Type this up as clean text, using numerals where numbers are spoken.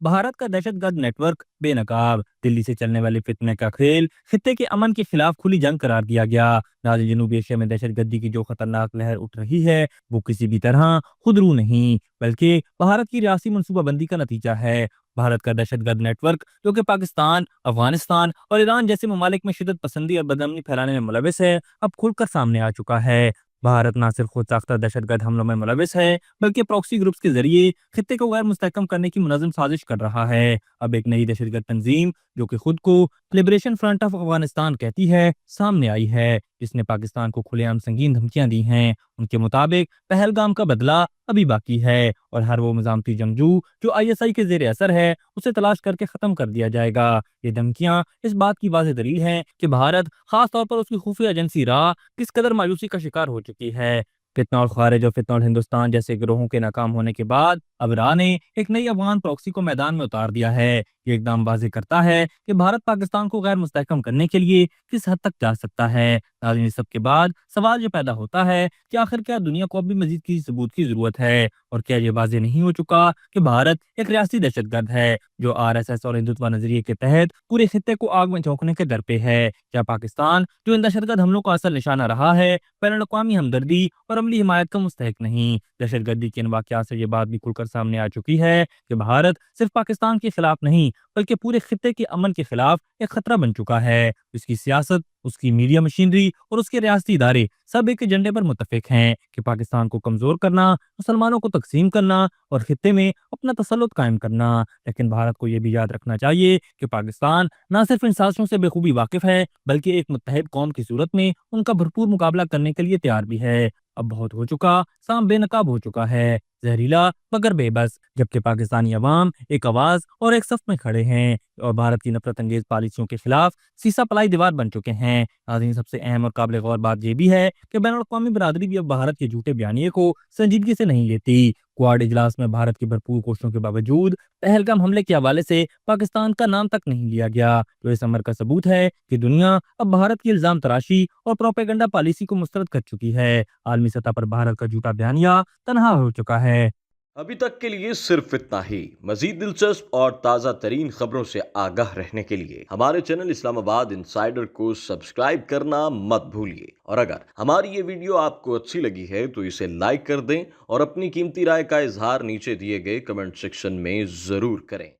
भारत का दहशतगर्द नेटवर्क बेनकाब, दिल्ली से चलने वाले फितने का खेल, खित्ते के अमन के खिलाफ खुली जंग करार दिया गया। नाज़िल जनूबी एशिया में दहशतगर्दी की जो खतरनाक लहर उठ रही है, वो किसी भी तरह खुदरू नहीं, बल्कि भारत की रियासी मनसूबाबंदी का नतीजा है। भारत का दहशतगर्द नेटवर्क, जो कि पाकिस्तान, अफगानिस्तान और ईरान जैसे ममालिक में शिदत पसंदी और बदअमनी फैलाने में मुलविस है, अब खुलकर सामने आ चुका है। भारत न सिर्फ खुद साख्ता दहशतगर्द हमलों में मुलविस है, बल्कि प्रॉक्सी ग्रुप्स के जरिए खित्ते को गैर मुस्तहकम करने की मुनज़्ज़म साजिश कर रहा है। अब एक नई दहशतगर्द तंजीम, जो कि खुद को लिबरेशन फ्रंट ऑफ अफगानिस्तान कहती है, सामने आई है, जिसने पाकिस्तान को खुलेआम संगीन धमकियां दी हैं। उनके मुताबिक पहलगाम का बदला अभी बाकी है और हर वो मज़ामती जंगजू जो आईएसआई के जेर असर है, उसे तलाश करके खत्म कर दिया जाएगा। ये धमकियां इस बात की वाज़ेह दलील हैं कि भारत, खास तौर पर उसकी खुफिया एजेंसी रा, किस कदर मायूसी का शिकार हो चुकी है। फितना और खारिज और फितना और हिंदुस्तान जैसे गिरोहों के नाकाम होने के बाद अब रा ने एक नई अफगान प्रॉक्सी को मैदान में उतार दिया है। ये एकदम वाज़ेह करता है कि भारत पाकिस्तान को गैर मुस्तहकम करने के लिए किस हद तक जा सकता है। नाज़रीन, इस सब के बाद सवाल ये पैदा होता है कि आखिर क्या दुनिया को अभी मजीद किसी सबूत की जरूरत है, और क्या ये वाज़ेह नहीं हो चुका कि भारत एक रियासी दहशतगर्द है जो आरएसएस और हिंदुत्व नजरिए के तहत पूरे खित्ते को आग में झोंकने के दर पे है। क्या पाकिस्तान, जो इन दहशतगर्द हमलों का असल निशाना रहा है, बैनुल अक़वामी हमदर्दी और अमली हिमायत का मुस्तहिक नहीं? दहशतगर्दी के इन वाक़यात से ये बात भी खुलकर सामने आ चुकी है कि भारत सिर्फ पाकिस्तान के खिलाफ नहीं, बल्कि पूरे खित्ते के अमन के खिलाफ एक खतरा बन चुका है। उसकी सियासत, उसकी मीडिया मशीनरी और उसके रियासती इदारे सब एक एजेंडे पर मुत्तफिक हैं कि पाकिस्तान को कमजोर करना, मुसलमानों को तकसीम करना और खित्ते में अपना तसल्लुत कायम करना। लेकिन भारत को यह भी याद रखना चाहिए कि पाकिस्तान न सिर्फ इन साजिशों से बेखूबी वाकिफ है, बल्कि एक मुत्तहिद कौम की सूरत में उनका भरपूर मुकाबला करने के लिए तैयार भी है। अब बहुत हो चुका, सांप बेनकाब हो चुका है, जहरीला मगर बेबस, जबकि पाकिस्तानी अवाम एक आवाज और एक सफ में खड़े हैं और भारत की नफरत अंगेज पॉलिसियों के खिलाफ सीसा पलाई दीवार बन चुके हैं। नाज़रीन, सबसे अहम और काबिल गौर बात यह भी है कि बैनुल अक़वामी बिरादरी भी अब भारत के झूठे बयानिए को संजीदगी से नहीं लेती। क्वाड इजलास में भारत की भरपूर कोशिशों के बावजूद पहलगाम हमले के हवाले से पाकिस्तान का नाम तक नहीं लिया गया, तो इस अमर का सबूत है कि दुनिया अब भारत की इल्जाम तराशी और प्रोपेगेंडा पॉलिसी को मुस्तरद कर चुकी है। आलमी सतह पर भारत का झूठा बयानिया तनहा हो चुका है। अभी तक के लिए सिर्फ इतना ही। मजीद दिलचस्प और ताज़ा तरीन खबरों से आगाह रहने के लिए हमारे चैनल इस्लामाबाद इंसाइडर को सब्सक्राइब करना मत भूलिए। और अगर हमारी ये वीडियो आपको अच्छी लगी है तो इसे लाइक कर दें और अपनी कीमती राय का इजहार नीचे दिए गए कमेंट सेक्शन में जरूर करें।